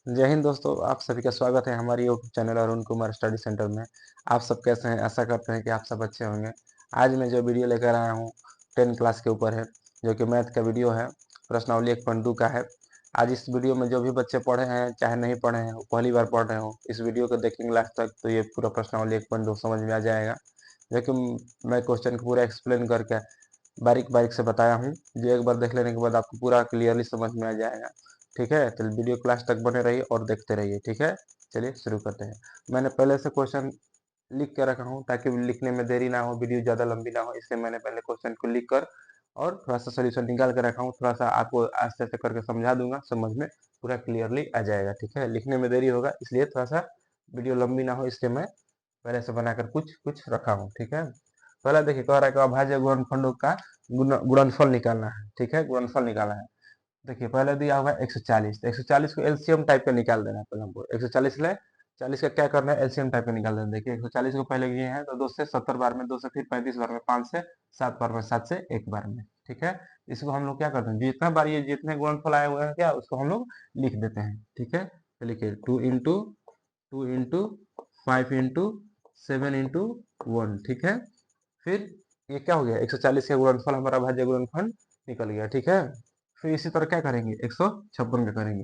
जय हिंद दोस्तों, आप सभी का स्वागत है हमारे YouTube channel Arun Kumar study centre में। आप सब कैसे हैं? आशा करते हैं कि आप सब अच्छे होंगे। आज मैं जो वीडियो लेकर आया हूँ 10 क्लास के ऊपर है, जो कि मैथ का वीडियो है, प्रश्नावली 1.2 का है। आज इस वीडियो में जो भी बच्चे पढ़े हैं चाहे नहीं पढ़े हैं, वो पहली बार पढ़ रहे हो, इस वीडियो को देखेंगे लास्ट तक तो ये पूरा प्रश्नावली 1.2 समझ में आ जाएगा। जो कि मैं क्वेश्चन को पूरा एक्सप्लेन करके बारीक बारीक से बताया हूँ, जो एक बार देख लेने के बाद आपको पूरा क्लियरली समझ में आ जाएगा। ठीक है, तो वीडियो क्लास तक बने रहिए और देखते रहिए। ठीक है, चलिए शुरू करते हैं। मैंने पहले से क्वेश्चन लिख के रखा हूँ ताकि लिखने में देरी ना हो, वीडियो ज़्यादा लंबी ना हो, इसलिए मैंने पहले क्वेश्चन को लिख कर और थोड़ा सा सोल्यूशन निकाल के रखा हूँ। थोड़ा सा आपको आस्ते आस्ते करके समझा दूंगा, समझ में पूरा क्लियरली आ जाएगा। ठीक है, लिखने में देरी होगा इसलिए थोड़ा सा वीडियो लंबी ना हो, इसलिए मैं पहले से बनाकर कुछ कुछ रखा हूँ। ठीक है, पहले देखिए कह रहा है कि अभाज्य गुणनखंडों का गुणनफल निकालना है। ठीक है, गुणनफल निकालना है। देखिए पहले दिया हुआ है 140, तो 140 को एलसीएम टाइप का निकाल देना है। पहले हमको 140 ले 40 का क्या करना है, एलसीएम टाइप का निकाल देना है। देखिए 140 को पहले ये है तो 2 से 70 बार में, 2 से फिर 35 बार में, 5 से 7 बार में, 7 से 1 बार में। ठीक है, इसको हम लोग क्या करते हैं, जितना बार ये जितने गुणनफल आए हुए हैं क्या उसको हम लोग लिख देते हैं। ठीक है, तो लिखिए 2 इंटू 5 इंटू 7 इंटू 1। ठीक है, फिर ये क्या हो गया, 140 का गुणनफल हमारा भाज्य गुणनफल निकल गया। ठीक है, फिर इसी तरह क्या करेंगे, 156 का करेंगे।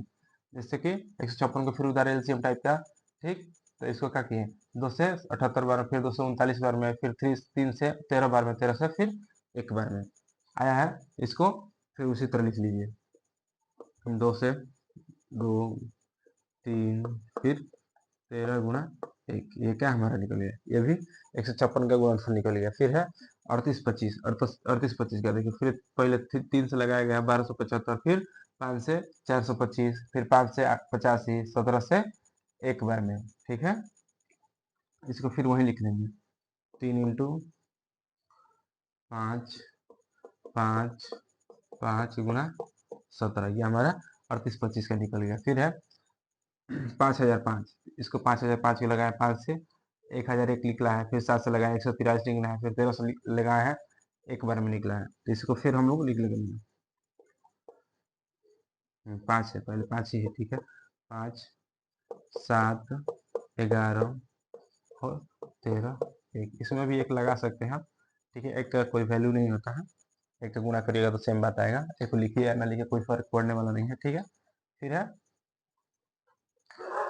जैसे कि 156 को फिर उधार एलसीएम टाइप का। ठीक, तो इसको क्या किए, 2 से 78 बार में, फिर 239 बार में, फिर 3 से 13 बार में, 13 से फिर 1 बार में आया है। इसको फिर उसी तरह लिख लीजिए, 2 से 2 3 फिर 13 गुणा 1, ये क्या हमारा निकल गया, ये भी 156 का गुणनफल निकल गया। फिर है 38 25, 38 25 का देखिए, फिर पहले 3 से लगाया गया 1275, फिर 5 से 425, फिर 5 से 85, 17 से 1 बार में। ठीक है, इसको फिर वहीं लिख लेंगे, 3 इंटू 5 5 5 गुणा 17, ये हमारा 38 25 का निकल गया। फिर है 5005, इसको 5005 के लगाया, 5 से 1001 निकला है, फिर 7 से लगाया 183 निकला है, फिर 13 से लगाया है 1 बार में निकला है। तो इसको फिर हम लोग लिख लेंगे, 5 है, पहले 5 ही है। ठीक है, 5 7 11 और 13 1, इसमें भी 1 लगा सकते हैं आप। ठीक है, 1 का कोई वैल्यू नहीं होता है, 1 का गुणा करिएगा तो सेम बात आएगा। 1 को लिखिए या ना लिखिए कोई फर्क पड़ने वाला नहीं है। ठीक है, फिर है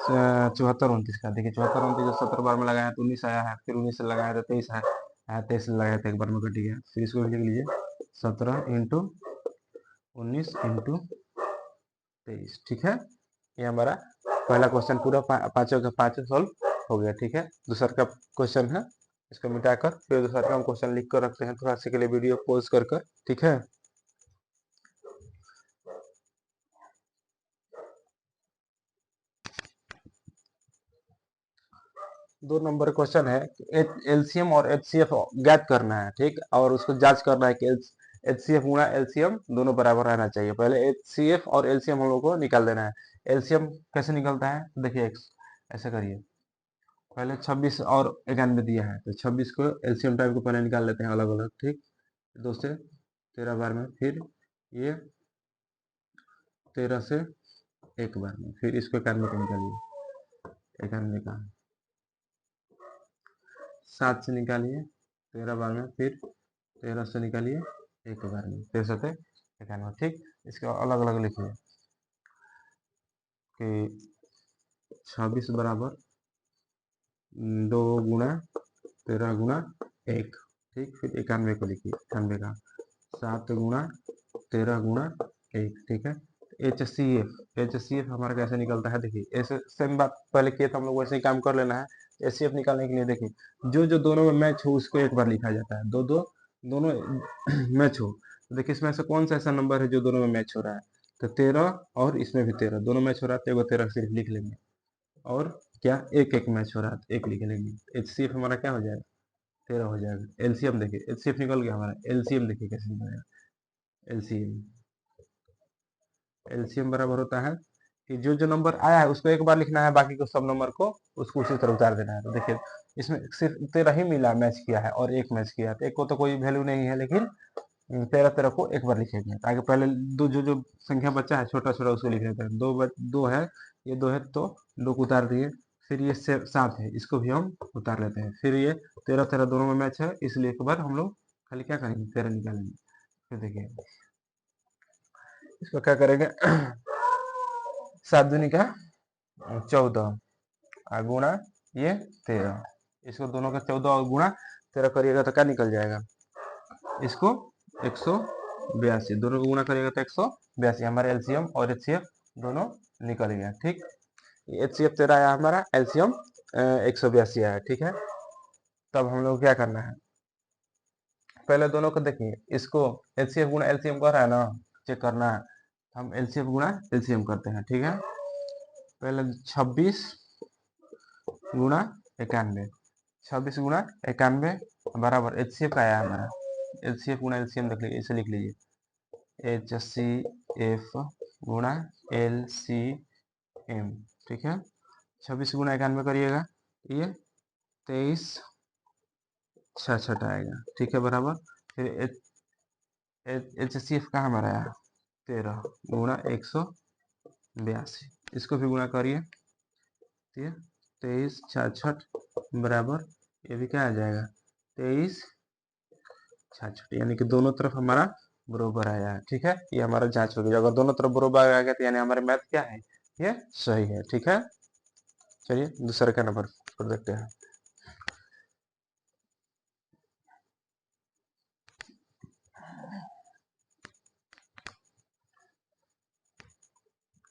74 29 का। देखिए 74 29 जो 70 बार में लगाया तो 19 आया है, फिर 19 से लगाया तो 23 आया, 23 से लगाया तो 1 बार में कट गया। फिर इसको लिख लीजिए 17 इंटू 19 इंटू 23। ठीक है, ये हमारा पहला क्वेश्चन पूरा पांचों का पांचों सॉल्व हो गया। ठीक है, दूसरा का क्वेश्चन है, इसको मिटाकर फिर दूसरा का हम क्वेश्चन लिख कर रखते हैं थोड़ा सा के लिए, वीडियो पॉज कर। ठीक है, 2 नंबर क्वेश्चन है, एलसीएम और एचसीएफ ज्ञात करना है। ठीक, और उसको जांच करना है कि एचसीएफ गुणा एलसीएम दोनों बराबर रहना चाहिए। पहले एचसीएफ और एलसीएम हम लोग को निकाल देना है। एलसीएम कैसे निकलता है, देखिए ऐसे करिए, पहले 26 और 91 दिया है तो 26 को एलसीएम टाइप को पहले निकाल लेते हैं अलग अलग। ठीक, 2 से 13 बार में, फिर ये 13 से 1 बार में, फिर इसको 91 का निकालिए, 91 का 7 से निकालिए 13 बार में, फिर 13 से निकालिए 1 बार में, 63 91। ठीक, इसको अलग अलग लिखिए कि 26 बराबर 2 गुणा 13 गुणा 1। ठीक, फिर 91 को लिखिए, 91 का 7 गुणा 13 गुणा 1। ठीक है, एच सी एफ हमारा कैसे निकलता है, देखिए ऐसे सेम बात पहले किए तो हम लोग वैसे ही काम कर लेना है। एच सी एफ निकालने के लिए देखिए जो जो दोनों में मैच हो उसको एक बार लिखा जाता है, दोनों मैच हो। तो देखिए इसमें से कौन सा ऐसा नंबर है जो दोनों में मैच हो रहा है, तो 13 और इसमें भी 13 दोनों मैच हो रहा है, तो 13 सिर्फ लिख लेंगे। और क्या एक एक मैच हो रहा है तो 1 लिख लेंगे। एच सी एफ हमारा क्या हो जाएगा, 13 हो जाएगा। एलसीएम देखिए, एच सी एफ निकल गया हमारा, एलसीएम देखिए कैसे निकलेगा, एलसीएम एलसीएम बराबर होता है कि जो जो नंबर आया है उसको एक बार लिखना है, बाकी को सब नंबर को उसको उसी तरह उतार देना है। तो देखिए इसमें सिर्फ 13 ही मिला मैच किया है और 1 मैच किया है, तो 1 को तो कोई वैल्यू नहीं है, लेकिन 13 को एक बार लिखेंगे ताकि पहले दो जो जो संख्या बचा है छोटा छोटा उसको लिख लेते हैं। 2 है ये 2 है तो 2 को उतार दिए। फिर ये 7 है, इसको भी हम उतार लेते हैं। फिर ये 13 दोनों में मैच है, इसलिए एक बार हम लोग खाली क्या करेंगे, 13 निकालेंगे। फिर देखिए इसको क्या करेंगे 7 दूनी का 14 गुणा ये 13, इसको दोनों का 14 और गुणा 13 करिएगा तो क्या निकल जाएगा, इसको 182, दोनों को गुणा करिएगा तो 182। हमारे एलसीएम और एचसीएफ दोनों निकल गया। ठीक, एचसीएफ 13 आया, हमारा एलसीएम 182 आया। ठीक है, तब हम लोग क्या करना है, पहले दोनों को देखिए, इसको एचसीएफ गुणा एलसीएम कर रहा है ना, चेक करना है। हम एलसीएफ गुणा एलसीएम करते हैं। ठीक है, पहले 26 गुणा 91, 26 गुणा 91 बराबर एचसीएफ का आया हमारा, एलसीएफ गुणा एलसीएम देख लीजिए, इसे लिख लीजिए एचसीएफ गुणा एलसीएम। ठीक है, 26 गुणा 91 करिएगा, ये 2366 आएगा। ठीक है, बराबर। फिर एचसीएफ का हमारा आया 13 गुणा 182, इसको भी गुणा करिए, 2366 बराबर, ये भी क्या आ जाएगा 2366, यानी कि दोनों तरफ हमारा बरोबर आया है। ठीक है, ये हमारा जांच हो गई। अगर दोनों तरफ बरोबर आ गया तो यानी हमारे मैथ क्या है, ये सही है। ठीक है, चलिए दूसरे का नंबर पर देखते हैं।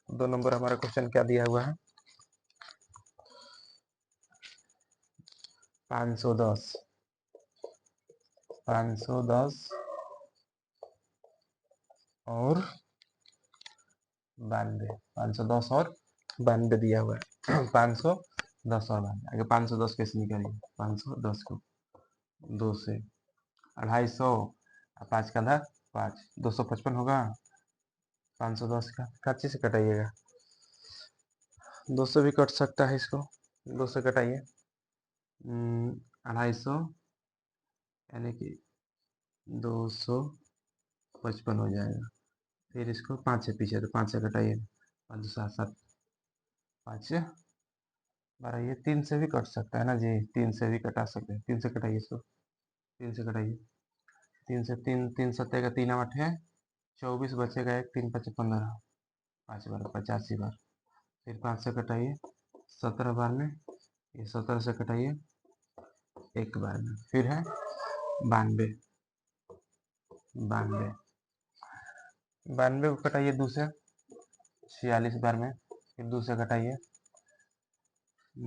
दो नंबर हमारा क्वेश्चन क्या दिया हुआ है, 510 और 92, 510 और 92 दिया हुआ है 510 और 92, आगे 510 कैसे निकालेंगे, 510 को 2 से 250, 5 का आधा 5, 255 होगा। 510 का काची से कटाइएगा, 2 से भी कट सकता है, इसको 2 से कटाइए, 250 यानी कि 255 हो जाएगा। फिर इसको 5 से पीछे, तो 5 से कटाइए, 5 7 7 5 12, ये 3 से भी कट सकता है ना जी, 3 से भी कटा सकते हैं, 3 से कटाइए इसको, 3 से कटाइए, 3 से 3, 3 सत्ते का 3 8 है 24, बचेगा 1, 3 5 15, 5 बार 85 बार। फिर 5 से कटाइए 17 बार में, ये 17 से कटाइए 1 बार में। फिर है 92, 92 92 को कटाइए 2 से 46 बार में, फिर 2 से कटाइए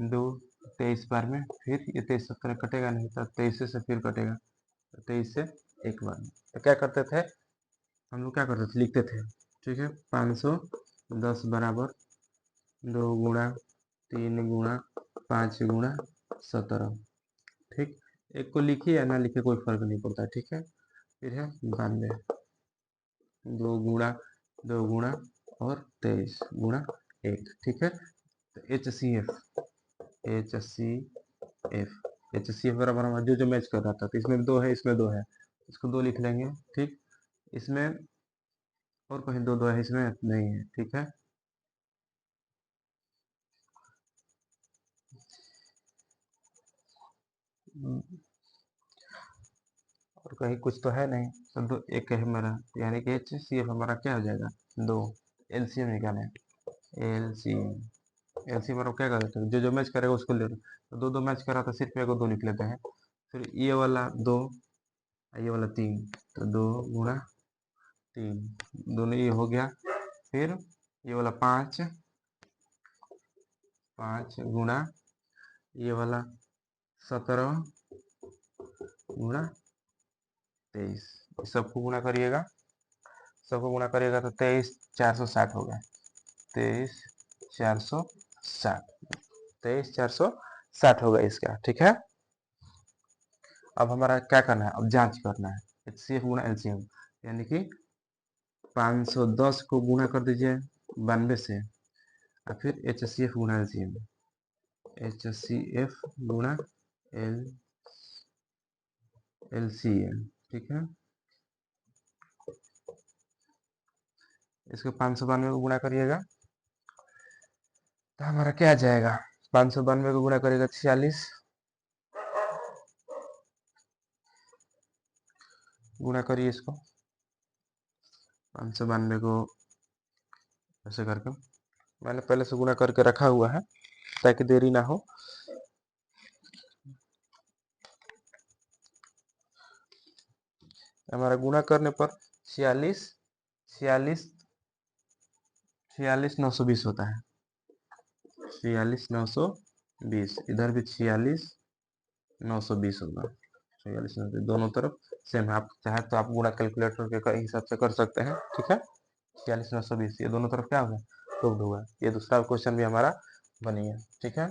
2 23 बार में, फिर ये 23 17 कटेगा नहीं, तो 23 से फिर कटेगा, तो 23 से 1 बार में। तो क्या करते थे हम लोग, क्या करते थे, लिखते थे। ठीक है, 510 बराबर 2 गुणा 3 गुणा 5 गुणा 17। ठीक, एक को लिखिए या ना लिखिए कोई फर्क नहीं पड़ता। ठीक है, फिर है 92, 2 गुणा और 23 गुणा 1। ठीक है, तो एच सी एफ बराबर हमारा जो जो मैच कर रहा था, तो इसमें 2 है, इसमें 2 है, इसको 2 लिख लेंगे। ठीक, इसमें और कहीं 2 2 है, इसमें नहीं है। ठीक है, और कहीं कुछ तो है नहीं, तो 2 1 है हमारा, यानी कि एच सी एफ हमारा क्या हो जाएगा 2। एलसीएम निकालें, एलसीएम एलसीएम मतलब क्या करते हैं, जो जो मैच करेगा उसको ले लो, तो 2 2 मैच करा तो सिर्फ एक 2 लिख लेते हैं। फिर ये वाला 2, ये वाला 3, तो 2 गुणा 3, दोनों ये हो गया। फिर ये वाला 5 गुणा ये वाला 17 गुणा 23, सबको गुणा करिएगा, सबको गुणा करिएगा तो 23 460 होगा, 23 460, 23 460 होगा इसका। ठीक है, अब हमारा क्या करना है, अब जांच करना है, एचसीएफ गुणा एलसीएम, यानी कि 510 को गुणा कर दीजिए 92 से, और फिर एचसीएफ गुणा एलसीएम, एचसीएफ गुणा एल एलसीएम। ठीक है, इसको 592 को गुणा करिएगा, तो हमारा क्या आ जाएगा, 592 को गुणा करेगा 46, गुणा करिए इसको 592 को ऐसे करके, मैंने पहले से गुणा करके रखा हुआ है ताकि देरी ना हो। हमारा गुणा करने पर 46 46 46,920 होता है, 46,920, इधर भी 46,920 होगा, 46,920 दोनों तरफ सेम है। आप चाहे तो आप गुणा कैलकुलेटर के हिसाब से कर सकते हैं, ठीक है। 46,920 ये दोनों तरफ क्या होगा, प्रूव्ड होगा। ये दूसरा क्वेश्चन भी हमारा बनी है, ठीक है।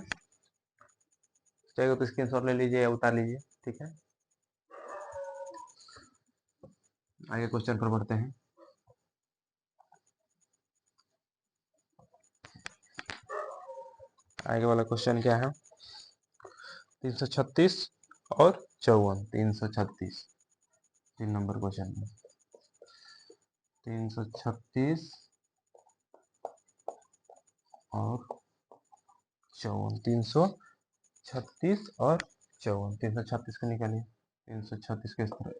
चाहिए तो स्क्रीनशॉट ले लीजिए या उतार लीजिए, ठीक है। आगे क्वेश्चन पर बढ़ते हैं। आगे वाला क्वेश्चन क्या है, 336 और 54, 336 3 नंबर क्वेश्चन में 336 और 54, 336 और 54, 336 को निकालिए, 336 किस तरह,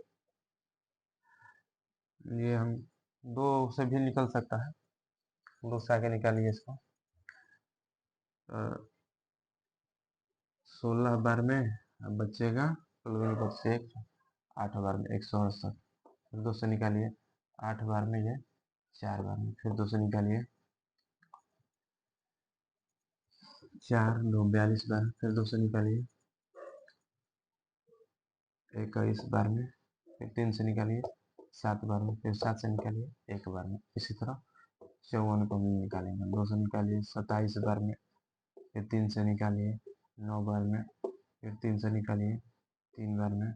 ये हम दो से भी निकल सकता है, दो से आगे निकालिए इसको। 16 बार में अब बचेगा 8 बार में 168, फिर 2 से निकालिए 8 बार में, ये 4 बार में, फिर 2 से निकालिए 4 2 42 बार, फिर 2 से निकालिए 21 बार में, फिर 3 से निकालिए 7 बार में, फिर 7 से निकालिए 1 बार में। इसी तरह 54 को भी निकालेंगे, 2 से निकालिए 27 बार में, फिर 3 से निकालिए 9 बार में, फिर 3 से निकालिए 3 बार में,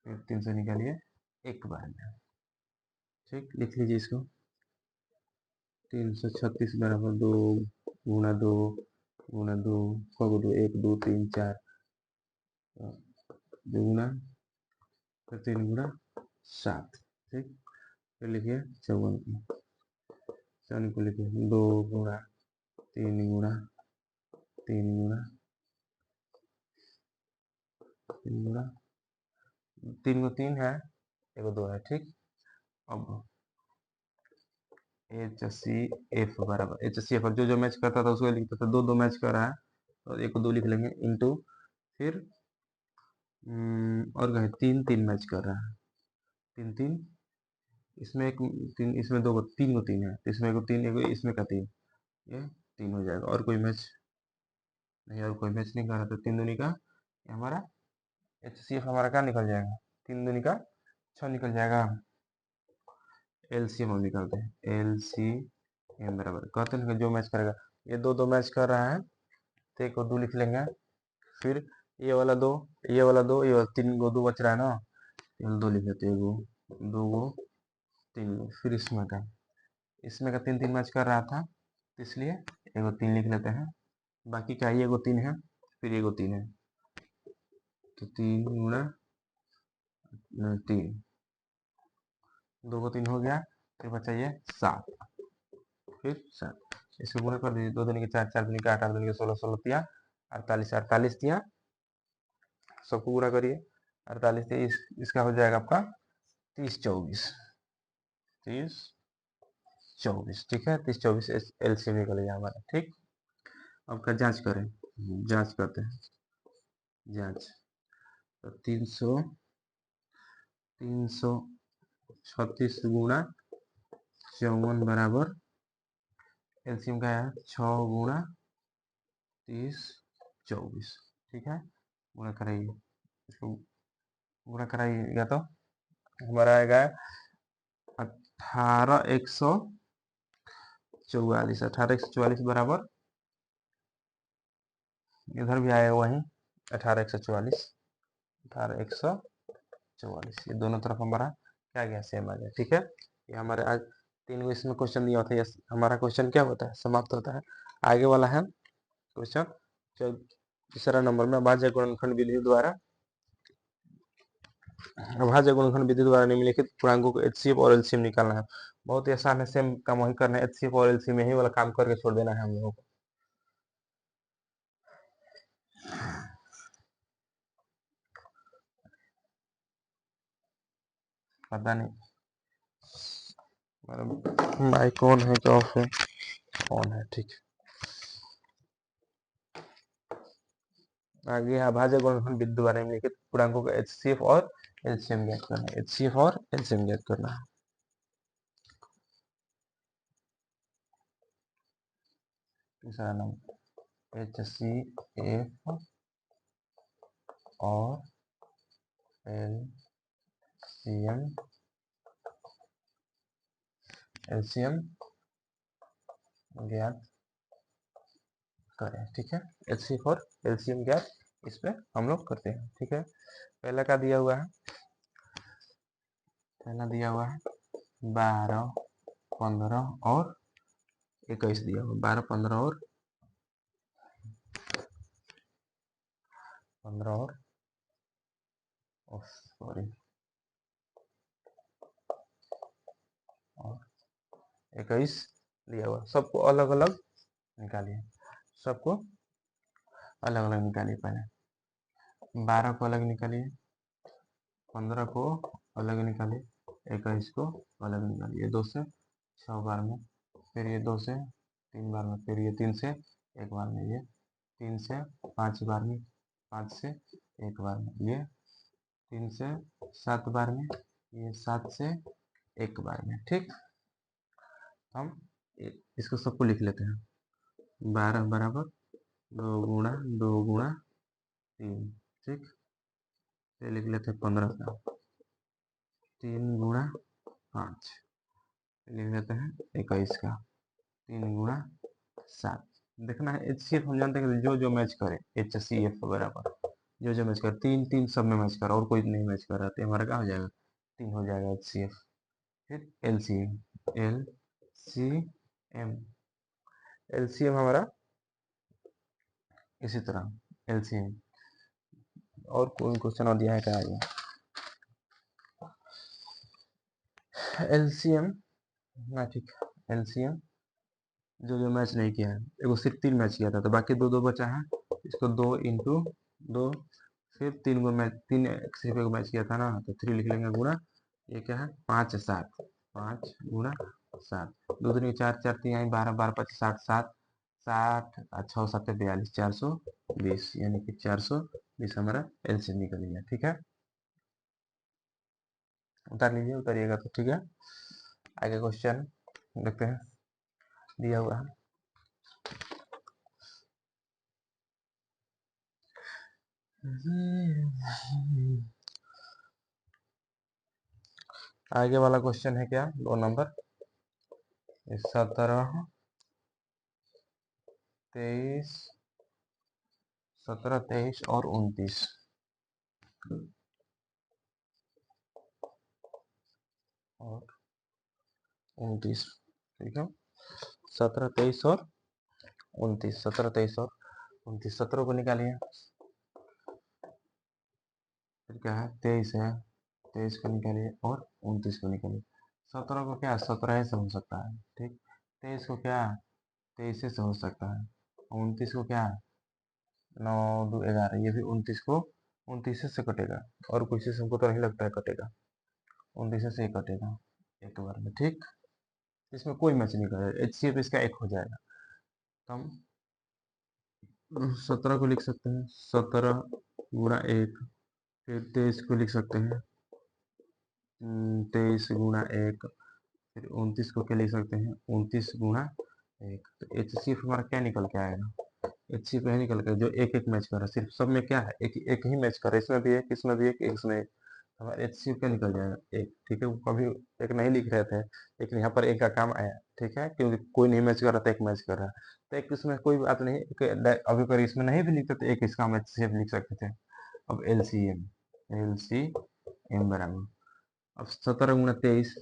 फिर 3 से निकालिए 1 बार में, ठीक। लिख लीजिए इसको, 336 बराबर 2 गुणा 2 गुणा 2 2 1 2 3 4 2 गुणा, फिर 3 गुणा 7, ठीक। फिर लिखिए 54 को लिखिए 2 गुणा 3 गुणा 3 गुणा 3 गुणा 3 को 3 है, एक 2 है, ठीक। अब HCF बराबर HCF जो जो मैच करता था उसको लिखता था, दो दो मैच कर रहा है तो एक को 2 लिख लेंगे इंटू, फिर और कहे 3 3 मैच कर रहा है, 3 3 इसमें एक 3, इसमें 2 3 को 3 है, इसमें एक 3 एक इसमें का 3, ये 3 हो जाएगा। और कोई मैच नहीं, और कोई मैच नहीं कर रहा, तो 3 दूनी का हमारा HCF हमारा क्या निकल जाएगा, 3 दूनी का 6 निकल जाएगा। एलसीएम हम निकालते हैं, एलसीएम बराबर कहते हैं जो मैच करेगा, ये दो दो मैच कर रहा है तो एक को 2 लिख लेंगे, फिर ये वाला 2 ये वाला 2 ये वाला 3 को 2 बच रहा है ना, ये 2 लिख लेते हैं, 2 को 3 को, फिर इसमें का 3 3 मैच कर रहा था इसलिए एगो 3 लिख लेते हैं, बाकी का ये एगो 3 है, फिर एगो 3 है, तो 3 गुणा 3, 2 को 3 हो गया, फिर बचा ये 7, फिर 7 इसको गुणा कर दीजिए, 2 दूनी के 4 4 दूनी के 8 8 दूनी के 16 16 तिया 48 48 तिया, सबको गुणा करिए 48 तिया, इसका हो जाएगा आपका 30 24 30 24, ठीक है। 30 24 एलसीएम निकल गया हमारा, ठीक। अब का जांच करें, जांच करते हैं, जांच तो 336 गुणा 54 बराबर एलसीएम का है 6 गुणा 30 24, ठीक है। गुणा कराइए, इसको गुणा कराइएगा तो हमारा आएगा 18,144, 18,144 बराबर, इधर भी आएगा वही 18,144, 18,144, ये दोनों तरफ हमारा क्या गया, सेम आ गया, ठीक है। ये हमारे आज 3 इसमें क्वेश्चन दिया होता है, हमारा क्वेश्चन क्या होता है, समाप्त होता है। आगे वाला है क्वेश्चन तीसरा नंबर में, अभाज्य गुणनखंड विधि द्वारा निम्नलिखित पूर्णांकों को HCF और LCM निकालना है। बहुत ही आसान है, सेम काम वही करना है, HCF और LCM यही वाला काम करके छोड़ देना है हम लोगों को। पता नहीं माइक ऑन है क्या ऑफ है? ऑन है, ठीक है। आगे अभाज्य गुणनफल विधि द्वारा निम्नलिखित पूर्णांकों का एचसीएफ और एलसीएम ज्ञात करना है। एचसीएफ और एलसीएम ज्ञात करना है। तीसरा नंबर एचसीएफ और एलसीएम एलसीएम ज्ञात करें, ठीक है। एचसीएफ और एलसीएम ज्ञात इस पे हम लोग करते हैं, ठीक है। पहला का दिया हुआ है, पहला दिया हुआ है 12, 15 और 21 दिया हुआ, 12, 15 और 15 और सॉरी और 21 दिया हुआ। सबको अलग अलग निकालिए, सबको अलग अलग निकालिए। पहले 12 को अलग निकालिए, 15 को अलग निकालिए, 21 को अलग निकालिए। 2 से 6 बार में, फिर ये 2 से 3 बार में, फिर ये 3 से 1 बार में, ये 3 से 5 बार में, 5 से 1 बार में, ये 3 से 7 बार में, ये 7 से 1 बार में, ठीक। हम इसको सबको लिख लेते हैं। 12 बराबर 2 गुणा 2 गुणा 3, ठीक। ये लिख लेते हैं 15 का 3 गुणा 5, लिख लेते हैं 21 का 3 गुणा 7। देखना है एचसीएफ, हम जानते हैं कि जो जो मैच करे एचसीएफ बराबर जो जो मैच करे, 3 3 सब में मैच करा और कोई नहीं मैच कर रहा तो हमारा क्या हो जाएगा, 3 हो जाएगा एचसीएफ। फिर एलसीएम, एलसीएम एलसीएम हमारा इसी तरह एलसीएम। और कोई क्वेश्चन और दिया है क्या आगे? एलसीएम ना, ठीक। एलसीएम जो जो मैच नहीं किया है, एगो सिर्फ 3 मैच किया था तो बाकी 2 2 बचा है, इसको 2 इंटू 2, फिर 3 गो मैच, 3 सिर्फ एक मैच किया था ना तो 3 लिख लेंगे गुणा, ये क्या है 5 7, 5 गुणा 7, 2 दूनी 4, 4 3 आई 12, 12 5 60, 7 60 6 7 42, 420, यानी कि 420 हमारा एलसीएम निकल गया, ठीक है। उतार लीजिए, उतारिएगा तो ठीक है। आगे क्वेश्चन देखते हैं, दिया हुआ है आगे वाला क्वेश्चन है क्या, 2 नंबर 17 23 17 23 और 29 और 29, ठीक है। 17 23 और 29, 17 23 और 29, 17 को निकालिए, फिर क्या है 23 है, 23 को निकालिए और 29 को निकालिए। 17 को क्या 17 से हो सकता है, ठीक। 23 को क्या 23 से हो सकता है, 29 को क्या 9 2 11, ये भी 29 को 29 से कटेगा और कुछ से हमको तो नहीं लगता है कटेगा, 29 से ही कटेगा एक बार में, ठीक। इसमें कोई मैच नहीं करेगा, एचसीएफ इसका 1 हो जाएगा। तो हम 17 को लिख सकते हैं 17 गुणा 1, फिर 23 को लिख सकते हैं 23 गुणा 1, फिर 29 को क्या लिख सकते हैं 29 गुणा 1। तो एचसीएफ हमारा क्या निकल के आएगा, एचसीएफ यही निकल के जो एक एक मैच कर रहा है, सिर्फ सब में क्या है एक एक ही मैच कर रहा है, इसमें भी एक, इसमें भी एक, इसमें एक, हमारा एचसीएफ क्या निकल जाएगा एक, ठीक है। वो कभी एक नहीं लिख रहे थे लेकिन यहाँ पर एक का काम आया, ठीक है, क्योंकि कोई नहीं मैच कर रहा था, एक मैच कर रहा है तो एक इसमें कोई बात नहीं, अभी पर इसमें नहीं भी लिखते तो एक इसका हम एचसीएफ लिख सकते थे। अब एलसीएम, एलसीएम बराबर, अब 17 गुणा 23,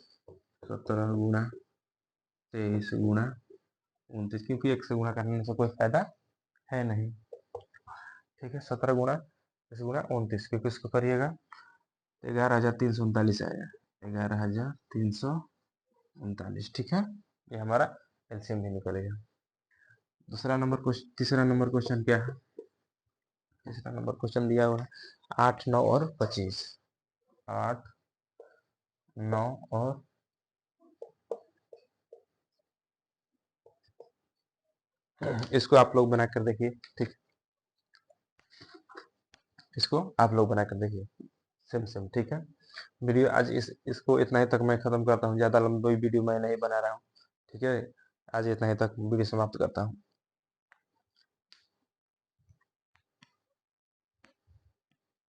17 गुणा 23 गुणा 29, क्योंकि एक से गुणा करने से कोई फायदा है नहीं, ठीक है। 17 गुणा 23 गुणा 29, क्योंकि इसको करिएगा 11,339 आएगा, 11,339, ठीक है। ये हमारा एलसीएम भी निकलेगा। दूसरा नंबर क्वेश्चन, तीसरा नंबर क्वेश्चन क्या है, तीसरा नंबर क्वेश्चन दिया हुआ है 8 9 और 25, 8 9 और इसको आप लोग बना कर देखिए। ठीक, इसको आप लोग बना कर देखिए, सेम सेम। ठीक है, वीडियो आज इसको इतना ही तक मैं खत्म करता हूँ, ज़्यादा लंबी वीडियो मैं नहीं बना रहा हूँ। ठीक है, आज इतना ही तक वीडियो समाप्त करता हूँ।